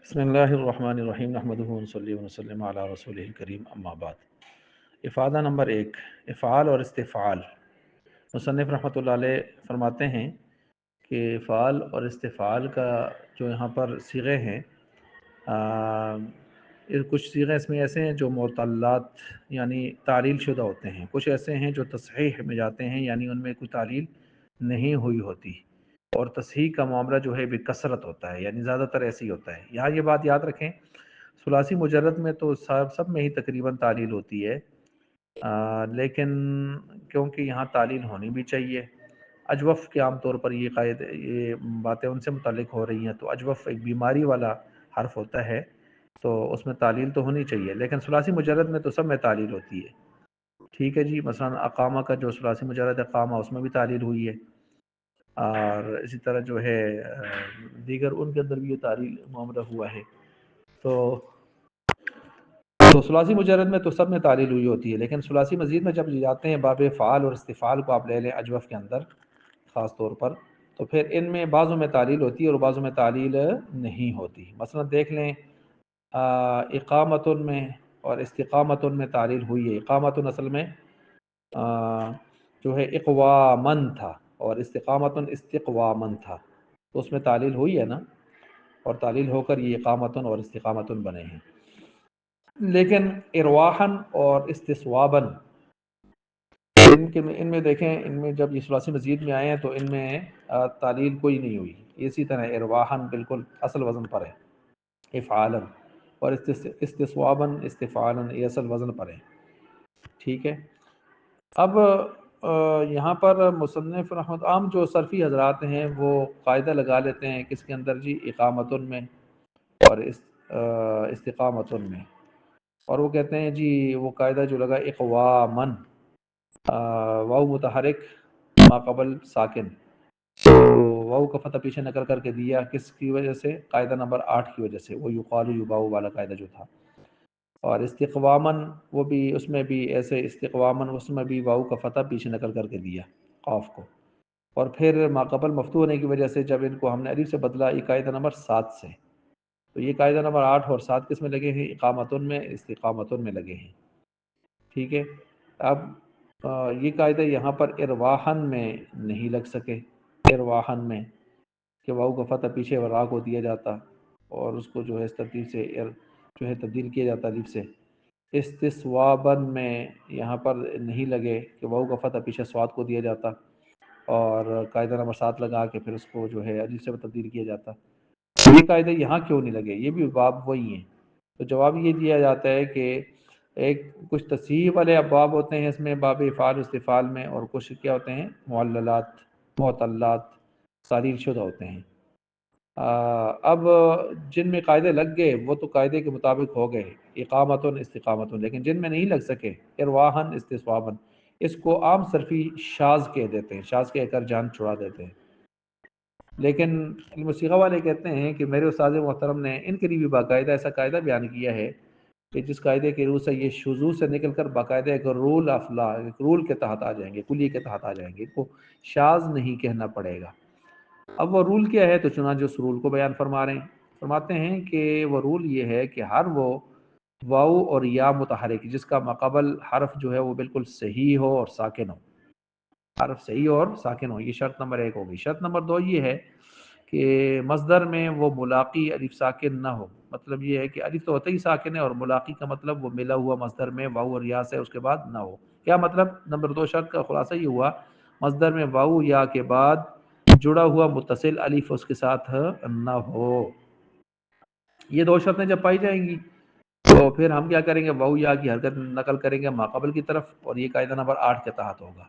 بسم اللہ الرحمن الرحیم نحمدہ ونصلی ونسلم علی رسول کریم اما بعد۔ افادہ نمبر 1، افعال اور استفعال۔ مصنف رحمۃ اللہ علیہ فرماتے ہیں کہ افعال اور استفعال کا جو یہاں پر صیغے ہیں، کچھ صیغے اس میں ایسے ہیں جو معتلات یعنی تعلیل شدہ ہوتے ہیں، کچھ ایسے ہیں جو تصحیح میں جاتے ہیں یعنی ان میں کوئی تعلیل نہیں ہوئی ہوتی، اور تصحیح کا معاملہ جو ہے بکثرت ہوتا ہے، یعنی زیادہ تر ایسے ہی ہوتا ہے۔ یہاں یہ بات یاد رکھیں، ثلاثی مجرد میں تو سب میں ہی تقریباً تعلیل ہوتی ہے، لیکن کیونکہ یہاں تعلیل ہونی بھی چاہیے، اجوف کے عام طور پر یہ باتیں ان سے متعلق ہو رہی ہیں، تو اجوف ایک بیماری والا حرف ہوتا ہے، تو اس میں تعلیل تو ہونی چاہیے، لیکن ثلاثی مجرد میں تو سب میں تعلیل ہوتی ہے۔ ٹھیک ہے جی، مثلا اقامہ کا جو ثلاثی مجرد اقامہ، اس میں بھی تعلیل ہوئی ہے، اور اسی طرح جو ہے دیگر ان کے اندر بھی یہ تعلیل معاملہ ہوا ہے۔ تو ثلاثی مجرد میں تو سب میں تعلیل ہوئی ہوتی ہے، لیکن ثلاثی مزید میں جب جاتے ہیں باب فعال اور استفعال کو آپ لے لیں اجوف کے اندر خاص طور پر، تو پھر ان میں بعضوں میں تعلیل ہوتی ہے اور بعضوں میں تعلیل نہیں ہوتی۔ مثلا دیکھ لیں اقامتن میں اور استقامتن میں تعلیل ہوئی ہے۔ اقامتن اصل میں جو ہے اقوامن تھا، اور استقامتن استقوامن تھا، تو اس میں تعلیل ہوئی ہے نا، اور تعلیل ہو کر یہ اقامتن اور استقامتن بنے ہیں۔ لیکن ارواحن اور استصوابن ان میں دیکھیں، ان میں جب یہ ثلاثی مزید میں آئے ہیں تو ان میں تعلیل کوئی نہیں ہوئی، اسی طرح ارواحن بالکل اصل وزن پر ہے افعالن، اور استصوابن استفعالن یہ اصل وزن پر ہے۔ ٹھیک ہے، اب یہاں پر مصنف رحمت عام جو صرفی حضرات ہیں وہ قاعدہ لگا لیتے ہیں کس کے اندر جی، اقامتن میں اور استقامتن میں، اور وہ کہتے ہیں جی وہ قاعدہ جو لگا اقوامن، واو متحرک ما قبل ساکن، تو واو کا فتح پیچھے نکل کر کے دیا کس کی وجہ سے؟ قاعدہ نمبر 8 کی وجہ سے، وہ یقال یباؤ والا قاعدہ جو تھا۔ اور استقوامن وہ بھی، اس میں بھی ایسے استقوامن، اس میں بھی واو کا فتح پیچھے نکل کر کے دیا قاف کو، اور پھر ما قبل مفتوح ہونے کی وجہ سے جب ان کو ہم نے الف سے بدلا، یہ قاعدہ نمبر 7 سے، تو یہ قاعدہ نمبر 8 اور 7 کس میں لگے ہیں؟ اقامتن میں استقامتن میں لگے ہیں۔ ٹھیک ہے، اب یہ قاعدہ یہاں پر ارواحن میں نہیں لگ سکے، ارواحن میں کہ واو کا فتح پیچھے را کو دیا جاتا اور اس کو جو ہے اس ترتیب سے جو ہے تبدیل کیا جاتا الف سے۔ استصوابن میں یہاں پر نہیں لگے کہ واو کا فتح پیچھے سواد کو دیا جاتا اور قاعدہ نمبر 7 لگا کے پھر اس کو جو ہے الف سے تبدیل کیا جاتا۔ یہ قاعدہ یہاں کیوں نہیں لگے؟ یہ بھی باب وہی ہیں، تو جواب یہ دیا جاتا ہے کہ ایک کچھ تصحیح والے ابواب ہوتے ہیں اس میں، باب افعال و استفعال میں، اور کچھ کیا ہوتے ہیں؟ معللات، معطلات، تعلیل شدہ ہوتے ہیں۔ اب جن میں قاعدے لگ گئے وہ تو قاعدے کے مطابق ہو گئے، اقامتن استقامتن، لیکن جن میں نہیں لگ سکے، ارواحن استصوابن، اس کو عام صرفی شاذ کہہ دیتے ہیں، شاذ کہہ کر جان چھڑا دیتے ہیں۔ لیکن علم صیغہ والے کہتے ہیں کہ میرے استاد محترم نے ان کے لیے بھی باقاعدہ ایسا قاعدہ بیان کیا ہے کہ جس قاعدے کے روح سے یہ شذوذ سے نکل کر باقاعدہ ایک رول آف لا، ایک رول کے تحت آ جائیں گے، کلیے کے تحت آ جائیں گے، ان کو شاذ نہیں کہنا پڑے گا۔ اب وہ رول کیا ہے؟ تو چنانچہ اس رول کو بیان فرما رہے ہیں، فرماتے ہیں کہ وہ رول یہ ہے کہ ہر وہ واو اور یا متحرک جس کا مقابل حرف جو ہے وہ بالکل صحیح ہو اور ساکن ہو، حرف صحیح اور ساکن ہو، یہ شرط نمبر 1 ہوگی۔ شرط نمبر 2 یہ ہے کہ مصدر میں وہ ملاقی الف ساکن نہ ہو، مطلب یہ ہے کہ الف تو ہوتا ہی ساکن ہے، اور ملاقی کا مطلب وہ ملا ہوا مصدر میں واو اور یا سے اس کے بعد نہ ہو۔ کیا مطلب؟ نمبر 2 شرط کا خلاصہ یہ ہوا، مصدر میں واو یا کے بعد جڑا ہوا متصل الف اس کے ساتھ نہ ہو۔ یہ 2 شرطیں جب پائی جائیں گی تو پھر ہم کیا کریں گے؟ واو یا کی حرکت نقل کریں گے ماقبل کی طرف، اور یہ قاعدہ نمبر 8 کے تحت ہوگا،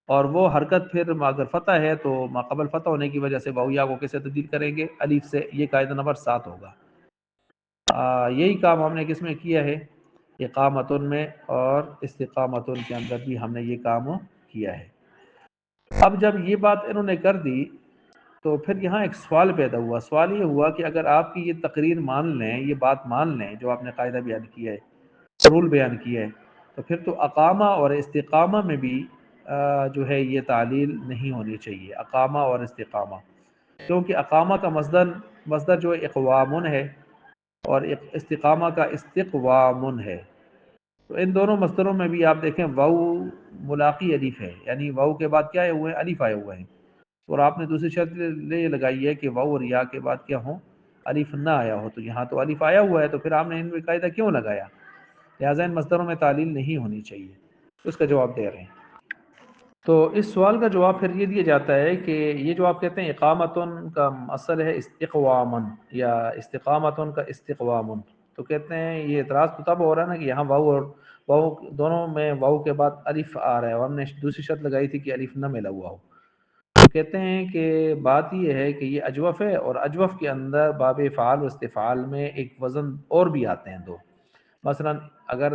اور وہ حرکت پھر اگر فتح ہے تو ماقبل فتح ہونے کی وجہ سے واو یا کو کیسے تبدیل کریں گے؟ الف سے، یہ قاعدہ نمبر 7 ہوگا۔ یہی کام ہم نے کس میں کیا ہے؟ اقامتن میں اور استقامتن کے اندر بھی ہم نے یہ کام کیا ہے۔ اب جب یہ بات انہوں نے کر دی تو پھر یہاں ایک سوال پیدا ہوا، سوال یہ ہوا کہ اگر آپ کی یہ تقریر مان لیں، یہ بات مان لیں جو آپ نے قاعدہ بیان کیا ہے، رول بیان کیا ہے، تو پھر تو اقامہ اور استقامہ میں بھی جو ہے یہ تعلیل نہیں ہونی چاہیے، اقامہ اور استقامہ، کیونکہ اقامہ کا مصدر جو اقوامن ہے، اور استقامہ کا استقوام ہے. تو ان دونوں مصدروں میں بھی آپ دیکھیں واو ملاقی الف ہے، یعنی واو کے بعد کیا آئے ہوئے ہیں؟ الف آئے ہوئے ہیں. اور آپ نے دوسری شرط یہ لگائی ہے کہ واو اور یا کے بعد کیا ہوں؟ الف نہ آیا ہو. تو یہاں تو الف آیا ہوا ہے، تو پھر آپ نے ان میں قاعدہ کیوں لگایا؟ لہٰذا ان مصدروں میں تعلیل نہیں ہونی چاہیے. اس کا جواب دے رہے ہیں. تو اس سوال کا جواب پھر یہ دیا جاتا ہے کہ یہ جو آپ کہتے ہیں اقامتن کا اصل ہے استقوامن یا استقامتن کا استقوامن، تو کہتے ہیں یہ اعتراض تو تب ہو رہا ہے نا کہ یہاں واو اور واو دونوں میں واو کے بعد الف آ رہا ہے، اور ہم نے دوسری شرط لگائی تھی کہ الف نہ ملا ہوا ہو. تو کہتے ہیں کہ بات یہ ہے کہ یہ اجوف ہے، اور اجوف کے اندر باب فعال و استفعال میں ایک وزن اور بھی آتے ہیں دو. مثلا اگر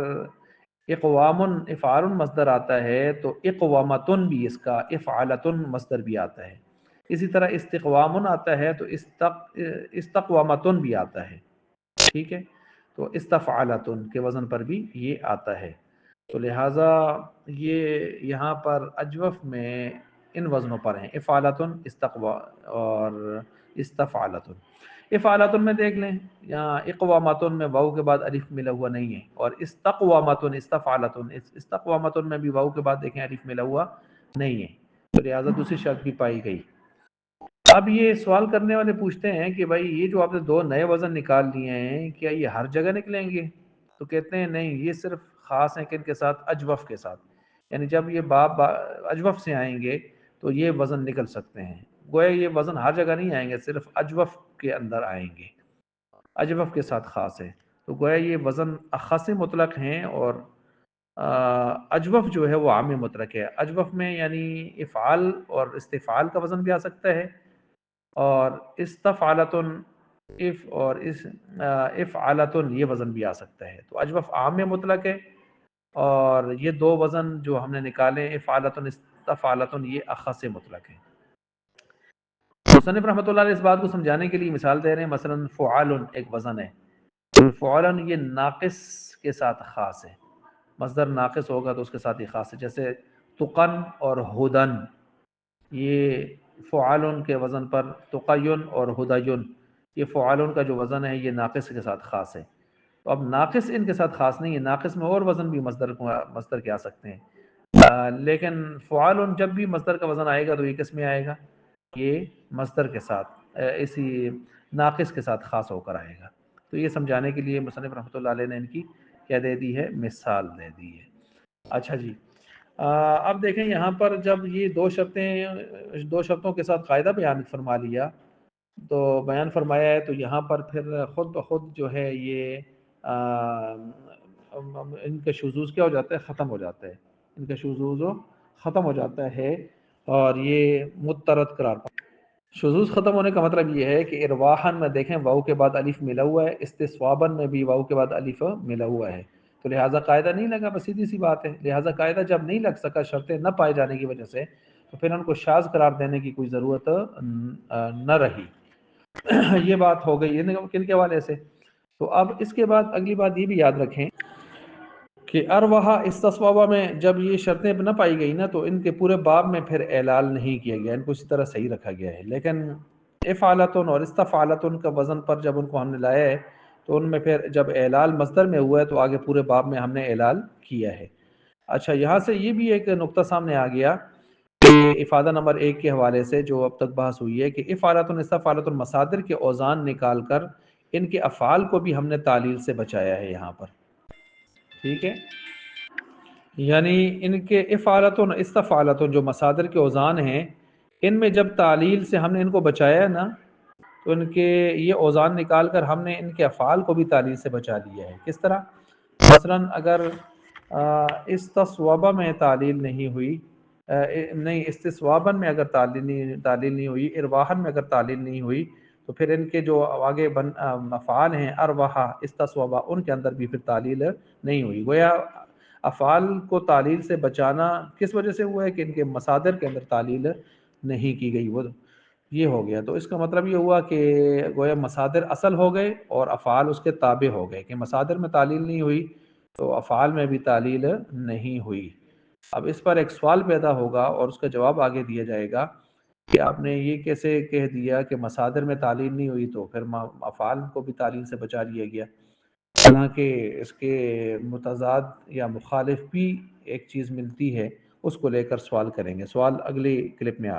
اقوام افعال مصدر آتا ہے تو اقوامتن بھی اس کا افعالتن مصدر بھی آتا ہے. اسی طرح استقوام آتا ہے تو استقوامتن بھی آتا ہے. ٹھیک ہے، تو استفعالتن کے وزن پر بھی یہ آتا ہے. تو لہٰذا یہ یہاں پر اجوف میں ان وزنوں پر ہیں، افعالتن استقوا اور استفعالتن. افعالتن میں دیکھ لیں یہاں اقوامتن میں واو کے بعد الف ملا ہوا نہیں ہے، اور استقوامتن استفعالتن میں بھی واو کے بعد دیکھیں الف ملا ہوا نہیں ہے. تو لہٰذا دوسری شرط بھی پائی گئی. اب یہ سوال کرنے والے پوچھتے ہیں کہ بھائی یہ جو آپ نے دو نئے وزن نکال لیے ہیں کیا یہ ہر جگہ نکلیں گے؟ تو کہتے ہیں نہیں، یہ صرف خاص ہیں کن کے ساتھ؟ اجوف کے ساتھ. یعنی جب یہ باب اجوف سے آئیں گے تو یہ وزن نکل سکتے ہیں. گویا یہ وزن ہر جگہ نہیں آئیں گے، صرف اجوف کے اندر آئیں گے، اجوف کے ساتھ خاص ہے. تو گویا یہ وزن اخص مطلق ہیں، اور اجوف جو ہے وہ عام مطلق ہے. اجوف میں یعنی افعال اور استفعال کا وزن بھی آ سکتا ہے، اور استفعالتن اف اور اس افعالتن یہ وزن بھی آ سکتا ہے. تو اجوف عام مطلق ہے، اور یہ دو وزن جو ہم نے نکالے افعالتن استفعالتن یہ اخص مطلق ہے. مصنف رحمۃ اللہ علیہ اس بات کو سمجھانے کے لیے مثال دے رہے ہیں. مثلا فعال ایک وزن ہے، فعال یہ ناقص کے ساتھ خاص ہے. مصدر ناقص ہوگا تو اس کے ساتھ ہی خاص ہے. جیسے تقن اور ہدن، یہ فعال کے وزن پر تقین اور ہدین، یہ فعال کا جو وزن ہے یہ ناقص کے ساتھ خاص ہے. تو اب ناقص ان کے ساتھ خاص نہیں ہے، ناقص میں اور وزن بھی مصدر کے آ سکتے ہیں. لیکن فعال جب بھی مصدر کا وزن آئے گا تو یہ کس میں آئے گا؟ یہ مصدر کے ساتھ اسی ناقص کے ساتھ خاص ہو کر آئے گا. تو یہ سمجھانے کے لیے مصنف رحمۃ اللہ علیہ نے ان کی کیا دے دی ہے؟ مثال دے دی ہے. اچھا جی، اب دیکھیں یہاں پر جب یہ دو شرطوں کے ساتھ قاعدہ بیان فرما لیا تو بیان فرمایا ہے، تو یہاں پر پھر خود بخود جو ہے یہ ان کا شذوذ کیا ہو جاتا ہے؟ ختم ہو جاتا ہے. ان کا شذوذ ختم ہو جاتا ہے اور یہ مترد قرار پاتا. شذوذ ختم ہونے کا مطلب یہ ہے کہ ارواحن میں دیکھیں واو کے بعد الف ملا ہوا ہے، استصوابن میں بھی واو کے بعد الف ملا ہوا ہے. تو لہٰذا قاعدہ نہیں لگا، بس سیدھی سی بات ہے. لہٰذا قاعدہ جب نہیں لگ سکا شرطیں نہ پائے جانے کی وجہ سے، تو پھر ان کو شاذ قرار دینے کی کوئی ضرورت نہ رہی. یہ بات ہو گئی کن کے حوالے سے. تو اب اس کے بعد اگلی بات یہ بھی یاد رکھیں کہ ارواحا استصوابہ میں جب یہ شرطیں نہ پائی گئی نا تو ان کے پورے باب میں پھر اعلال نہیں کیا گیا، ان کو اسی طرح صحیح رکھا گیا ہے. لیکن افعالتن اور استفعالتن کا وزن پر جب ان کو ہم نے لایا ہے تو ان میں پھر جب اعلال مصدر میں ہوا ہے تو آگے پورے باب میں ہم نے اعلال کیا ہے. اچھا، یہاں سے یہ بھی ایک نقطہ سامنے آ گیا کہ افادہ نمبر 1 کے حوالے سے جو اب تک بحث ہوئی ہے کہ افعالتن استفعالتن مصادر کے اوزان نکال کر ان کے افعال کو بھی ہم نے تعلیل سے بچایا ہے یہاں پر. ٹھیک ہے، یعنی ان کے افعالتن استفعالتن جو مصادر کے اوزان ہیں ان میں جب تعلیل سے ہم نے ان کو بچایا ہے نا تو ان کے یہ اوزان نکال کر ہم نے ان کے افعال کو بھی تعلیل سے بچا دیا ہے. کس طرح؟ مثلا اگر استصوابہ میں تعلیل نہیں ہوئی، نہیں استصوابن میں اگر تعلیل نہیں ہوئی، ارواحن میں اگر تعلیل نہیں ہوئی، تو پھر ان کے جو آگے افعال ہیں ارواحا استصوابہ ان کے اندر بھی پھر تعلیل نہیں ہوئی. گویا افعال کو تعلیل سے بچانا کس وجہ سے ہوا ہے کہ ان کے مصادر کے اندر تعلیل نہیں کی گئی. وہ یہ ہو گیا. تو اس کا مطلب یہ ہوا کہ گویا مصادر اصل ہو گئے اور افعال اس کے تابع ہو گئے، کہ مصادر میں تعلیل نہیں ہوئی تو افعال میں بھی تعلیل نہیں ہوئی. اب اس پر ایک سوال پیدا ہوگا اور اس کا جواب آگے دیا جائے گا کہ آپ نے یہ کیسے کہہ دیا کہ مصادر میں تعلیم نہیں ہوئی تو پھر افعال کو بھی تعلیم سے بچا لیا گیا؟ حالانکہ اس کے متضاد یا مخالف بھی ایک چیز ملتی ہے، اس کو لے کر سوال کریں گے۔ سوال اگلی کلپ میں آ رہا ہے۔